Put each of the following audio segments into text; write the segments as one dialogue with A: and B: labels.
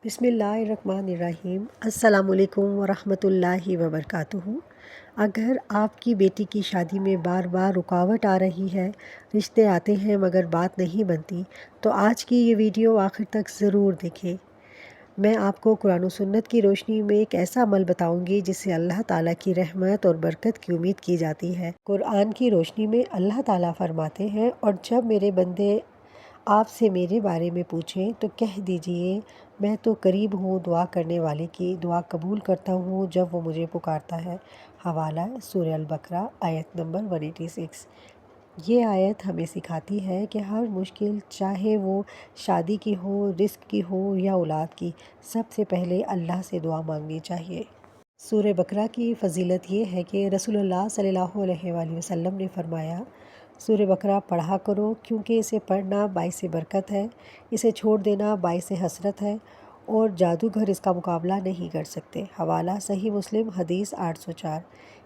A: بسم اللہ الرحمن الرحیم۔ السلام علیکم ورحمۃ اللہ وبرکاتہ۔ اگر آپ کی بیٹی کی شادی میں بار بار رکاوٹ آ رہی ہے، رشتے آتے ہیں مگر بات نہیں بنتی، تو آج کی یہ ویڈیو آخر تک ضرور دیکھیں۔ میں آپ کو قرآن و سنت کی روشنی میں ایک ایسا عمل بتاؤں گی جس سے اللہ تعالیٰ کی رحمت اور برکت کی امید کی جاتی ہے۔ قرآن کی روشنی میں اللہ تعالیٰ فرماتے ہیں، اور جب میرے بندے آپ سے میرے بارے میں پوچھیں تو کہہ دیجئے میں تو قریب ہوں، دعا کرنے والے کی دعا قبول کرتا ہوں جب وہ مجھے پکارتا ہے۔ حوالہ سورہ البقرہ آیت نمبر 186۔ یہ آیت ہمیں سکھاتی ہے کہ ہر مشکل، چاہے وہ شادی کی ہو، رزق کی ہو یا اولاد کی، سب سے پہلے اللہ سے دعا مانگنی چاہیے۔ سورہ بقرہ کی فضیلت یہ ہے کہ رسول اللہ صلی اللہ علیہ وآلہ وسلم نے فرمایا، سورہ بقرہ پڑھا کرو کیونکہ اسے پڑھنا باعث برکت ہے، اسے چھوڑ دینا باعث حسرت ہے، اور جادوگر اس کا مقابلہ نہیں کر سکتے۔ حوالہ صحیح مسلم حدیث 804۔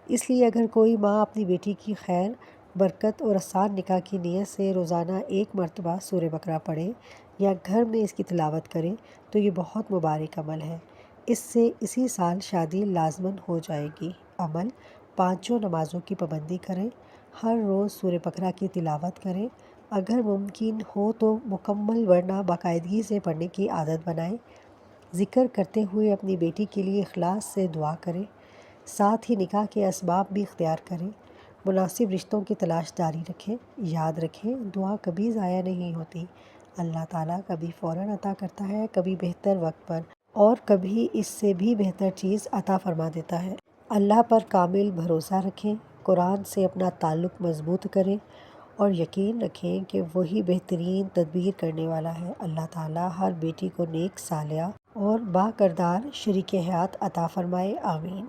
A: اس لیے اگر کوئی ماں اپنی بیٹی کی خیر، برکت اور آسان نکاح کی نیت سے روزانہ ایک مرتبہ سورہ بقرہ پڑھے یا گھر میں اس کی تلاوت کرے تو یہ بہت مبارک عمل ہے۔ اس سے اسی سال شادی لازماً ہو جائے گی۔ عمل: پانچوں نمازوں کی پابندی کریں، ہر روز سورہ بقرہ کی تلاوت کریں، اگر ممکن ہو تو مکمل ورنہ باقاعدگی سے پڑھنے کی عادت بنائیں، ذکر کرتے ہوئے اپنی بیٹی کے لیے اخلاص سے دعا کریں، ساتھ ہی نکاح کے اسباب بھی اختیار کریں، مناسب رشتوں کی تلاش جاری رکھیں۔ یاد رکھیں، دعا کبھی ضائع نہیں ہوتی۔ اللہ تعالیٰ کبھی فوراً عطا کرتا ہے، کبھی بہتر وقت پر، اور کبھی اس سے بھی بہتر چیز عطا فرما دیتا ہے۔ اللہ پر کامل بھروسہ رکھیں، قرآن سے اپنا تعلق مضبوط کریں، اور یقین رکھیں کہ وہی بہترین تدبیر کرنے والا ہے۔ اللہ تعالیٰ ہر بیٹی کو نیک، صالحہ اور با کردار شریک حیات عطا فرمائے۔ آمین۔